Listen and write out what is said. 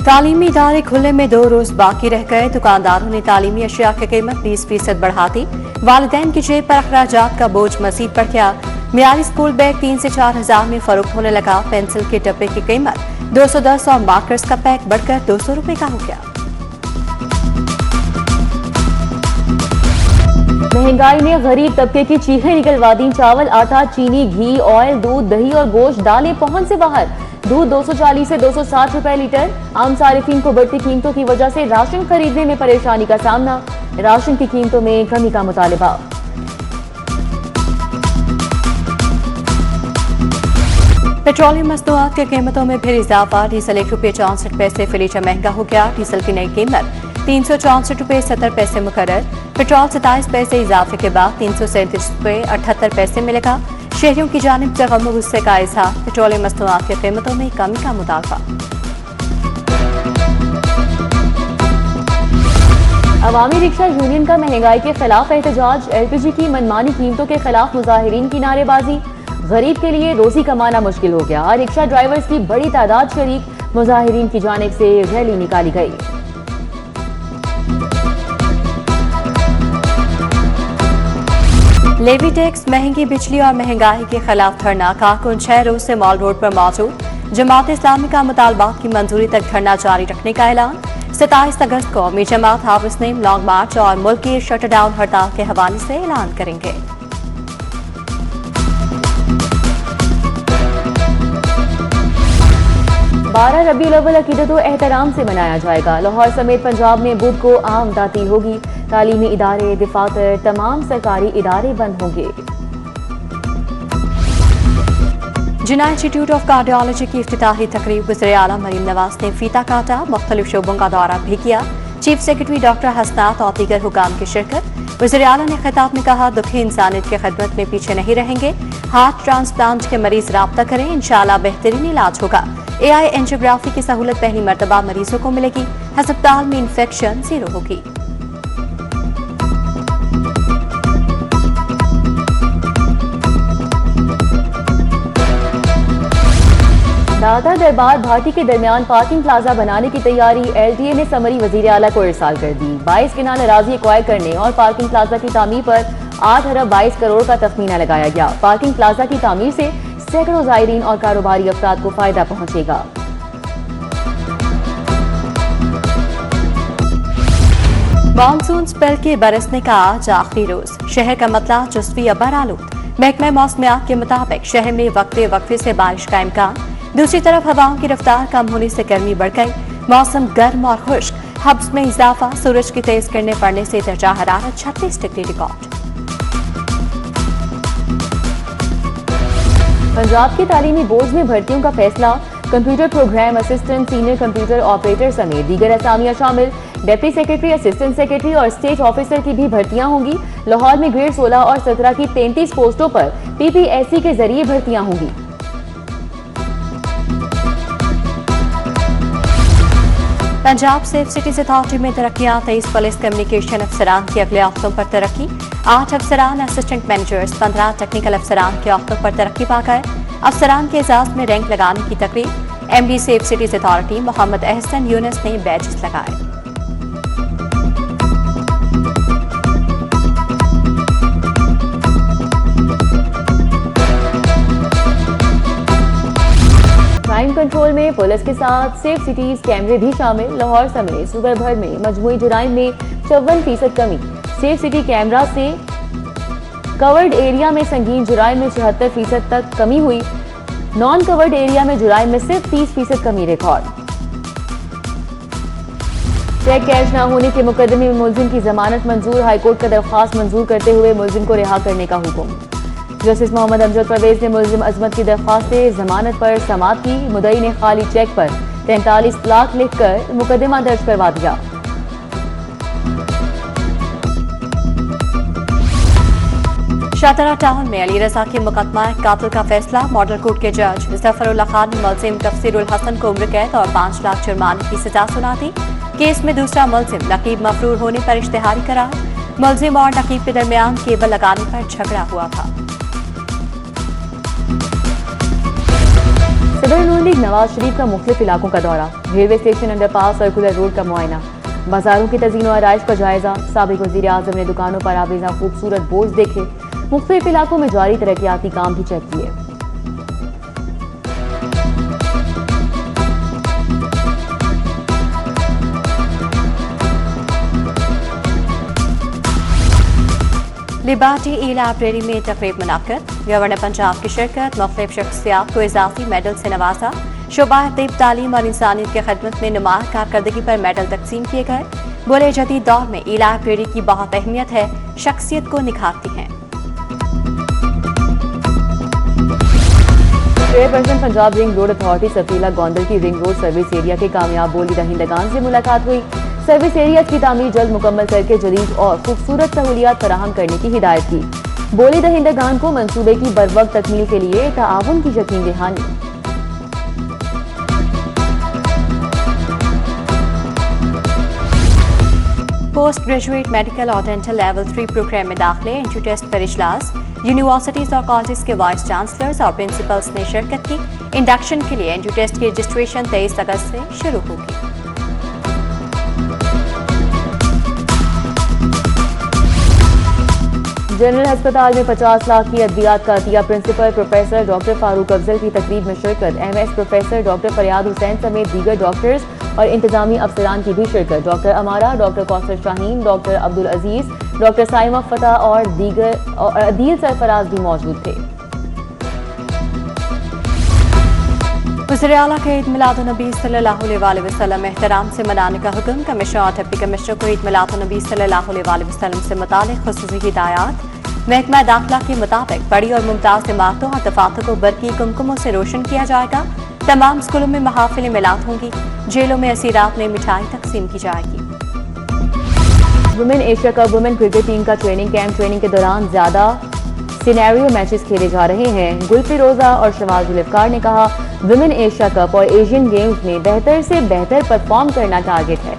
तालीमी इदारे खुलने में 2 रोज बाकी रह गए। दुकानदारों ने तालीमी अशिया की कीमत 20% बढ़ा दी। वालिदैन की जेब पर अखराजात का बोझ मजीद बढ़ गया। मियारी स्कूल बैग 3 से 4 हजार में फरोख्त होने लगा। पेंसिल के डब्बे की कीमत 210 और मार्कर्स का पैक बढ़कर 200 रुपए का हो गया। महंगाई ने गरीब तबके की चीखें निकलवा दी। चावल, आटा, चीनी, घी, ऑयल, दूध, दही और गोश्त, दालें पहुंच से बाहर। दूध 240 से 260 रुपए लीटर। आम सारिफिन को बढ़ती कीमतों की वजह से राशन खरीदने में परेशानी का सामना। राशन की कीमतों में कमी का मुतालिबा। पेट्रोलियम मसनूआत की कीमतों में फिर इजाफा। डीजल ₹1.64 फी लीटर महंगा हो गया। डीजल की नई कीमत ₹364.70 मुकर्रर। पेट्रोल 27 पैसे इजाफे के बाद ₹337.78 मिलेगा। शहरियों की जानिब से गम गुस्से का इजहार। पेट्रोलियम मसनूआत की कीमतों में कमी का मुतालबा। अवामी रिक्शा यूनियन का महंगाई के खिलाफ एहतजाज। LPG की मनमानी कीमतों के खिलाफ मुजाहिरीन की नारेबाजी। गरीब के लिए रोजी कमाना मुश्किल हो गया। रिक्शा ड्राइवर्स की बड़ी तादाद शरीक। मुजाहिरीन की जानिब से रैली निकाली गई। लेवी टैक्स, महंगी बिजली और महंगाई के खिलाफ धरना। कारकुन 6 रोज से मॉल रोड पर मौजूद। जमात इस्लामी का मुतालबात की मंजूरी तक धरना जारी रखने का ऐलान। 27 अगस्त को अमीर जमात हाफिज नईम लॉन्ग मार्च और मुल्क की शटडाउन हड़ताल के हवाले से ऐलान करेंगे। बारह रबीउल अव्वल अकीदत व एहतराम से मनाया जाएगा। लाहौर समेत पंजाब में बुध को आम तातील होगी। तालीमी इदारे, दफातर, तमाम सरकारी इदारे बंद होंगे। जिन्ना इंस्टीट्यूट ऑफ कार्डियोलॉजी की इफ्तिताही तकरीब वज़ीर आला मरीम नवाज ने फीता काटा। मुख्तलिफ शोबों का दौरा भी किया। चीफ सेक्रेटरी डॉक्टर हसनात और दीगर हुकाम की शिरकत। वज़ीर आला ने खिताब में कहा, दुखी इंसानियत की खिदमत में पीछे नहीं रहेंगे। हार्ट ट्रांसप्लांट के मरीज राब्ता करें, इंशाअल्लाह बेहतरीन इलाज होगा। AI एंजियोग्राफी की सहूलत पहली मरतबा मरीजों को मिलेगी। अस्पताल में इंफेक्शन 0 होगी। दादा दरबार भाटी के दरमियान पार्किंग प्लाजा बनाने की तैयारी। LTA ने समरी वजीर आला को इरसाल कर दी। 22 किनाल अराजी एक्वायर करने और पार्किंग प्लाजा की तामीर पर 8 अरब 22 करोड़ का तखमीना लगाया गया। पार्किंग प्लाजा की तामीर से सैकड़ों ज़ायरीन और कारोबारी अफराद को फायदा पहुंचेगा। मानसून स्पेल के बरसने का आज आखिरी रोज। शहर का मतला जुज़वी अबर आलूद। महकमा मौसमियात के मुताबिक शहर में वक्फे वक्फे से बारिश का इम्कान। दूसरी तरफ हवाओं की रफ्तार कम होने से गर्मी बढ़ गई। मौसम गर्म और खुश्क। हब्स में इजाफा। सूरज की तेज किरणें पड़ने से दर्जा हरारत 36 डिग्री रिकॉर्ड। पंजाब के तालीमी बोर्ड में भर्तियों का फैसला। Computer program assistant, senior computer operator समेत दीगर असामियां शामिल। डिप्टी सेक्रेटरी, असिस्टेंट सेक्रेटरी और स्टेट ऑफिसर की भी भर्तियां होंगी। लाहौर में ग्रेड 16 और 17 की 33 पोस्टों पर PPSC के जरिए भर्तियां होंगी। पंजाब सेफ सिटीज अथॉरिटी में तरक्कियां। 23 पुलिस कम्युनिकेशन अफसरान की अगले हफ्तों पर तरक्की। 8 अफसरान असिस्टेंट मैनेजर्स, 15 टेक्निकल अफसरान के हफ्तों पर तरक्की पा गए। अफसरान के एजाज में रैंक लगाने की तकरीब। MD Safe Cities Authority Mohammad Ahsan Yunus ने बैजेस लगाए। क्राइम कंट्रोल में पुलिस के साथ सेफ सिटीज कैमरे भी शामिल। लाहौर समेत सूबे भर में मजमूई जुराइम में 54% कमी। सेफ सिटी कैमरा से कवर्ड एरिया में संगीन जुराइम में 76% तक कमी हुई। नॉन कवर्ड एरिया में जुराइम में सिर्फ 30% कमी रिकॉर्ड। चेक कैश न होने के मुकदमे में मुलजिम की जमानत मंजूर। हाईकोर्ट का दरख्वास्त मंजूर करते हुए मुलजिम को रिहा करने का हुक्म। जस्टिस मोहम्मद अमजद परवेज ने मुलजिम अजमत की दरख्वास्त से जमानत पर समाअत की। मुद्दई ने खाली चेक पर 43 लाख लिखकर मुकदमा दर्ज करवा दिया। शाहतरा टाउन में अली रजा के मुकदमा कातिल का फैसला। मॉडल कोर्ट के जज जफरुल्लाह खान ने मुलजिम तफसीरुल हसन को उम्र कैद और 5 लाख जुर्माने की सजा सुना दी। केस में दूसरा मुलजिम नकीब मफरूर होने पर इश्तिहारी करार। मुलजिम और नकीब के दरमियान केबल लगाने पर झगड़ा हुआ था। सदर नून लीग नवाज शरीफ का मुख्तलिफ इलाकों का दौरा, railway station, underpass, circular road का मुआयना, बाजारों की तज़ीन व आराइश का जायजा। साबिक वज़ीर आज़म ने दुकानों पर आवेजा खूबसूरत बोर्ड देखे, मुख्तलिफ इलाकों में जारी तरक्याती काम भी चेक किए। लिबर्टी ई लाइब्रेरी में तकरीब मुनाक़िद, गवर्नर पंजाब की शिरकत, मुख्तलिफ शख्सियात को इजाफी मेडल से नवाजा। शोबा तब तालीम और इंसानियत की खिदमत में नुमाया कारकर्दगी पर मेडल तकसीम किए गए। बोले जदीद दौर में ई लाइब्रेरी की बहुत अहमियत है, शख्सियत को निखारती है। Chairperson Punjab ring road authority Safila Gondal की रिंग रोड सर्विस एरिया के कामयाब बोली दहिंदगान से मुलाकात हुई। सर्विस एरिया की तामीर जल्द मुकम्मल करके जदीद और खूबसूरत सहूलियात फराहम करने की हिदायत की। बोली दहिंदगान को मंसूबे की बरवक्त तकमील के लिए ताआवुन की यकीन दहानी। पोस्ट ग्रेजुएट मेडिकल और डेंटल लेवल 3 प्रोग्राम में दाखिले, एंट्री टेस्ट पर इजलास। यूनिवर्सिटीज और कॉलेज के वाइस चांसलर्स और प्रिंसिपल्स ने शिरकत की। इंडक्शन के लिए एंट्री टेस्ट की रजिस्ट्रेशन 23 अगस्त से शुरू होगी। जनरल अस्पताल में 50 लाख की अद्वियात का अतिया, principal professor doctor Farooq Afzal की तकरीब में शिरकत। MS प्रोफेसर डॉक्टर फरियाद हुसैन समेत दीगर डॉक्टर्स और इंतजामी अफसरान की भी शिरकत। डॉक्टर अमारा, डॉक्टर कौसर शाहीन, डॉक्टर अब्दुल अजीज, डॉक्टर साइमा फतह और दीगर और अदील सरफराज भी मौजूद थे। वज़ीर आला के ईद मिलादुन्नबी सल्लल्लाहु अलैहि वसल्लम एहतराम से मनाने का हुक्म। कमिश्नर और डिप्टी कमिश्नर को ईद मिलादुन्नबी सल्लल्लाहु अलैहि वसल्लम से मुतालिक खुसूसी हिदायत। महकमा दाखिला के मुताबिक बड़ी और मुमताज इमारतों और दफातर को बरकी कुमकुमों से रोशन किया जाएगा। तमाम स्कूलों में महाफिल मिलाद होंगी। जेलों में असीरात में मिठाई तकसीम की जाएगी। Women Asia cup women cricket team का ट्रेनिंग कैंप। ट्रेनिंग के दौरान ज्यादा सिनेरियो मैचेस खेले जा रहे हैं। गुलफिरोजा और शवाज जुल्फकार ने कहा, वुमेन एशिया कप और एशियन गेम्स में बेहतर से बेहतर परफॉर्म करना टारगेट है।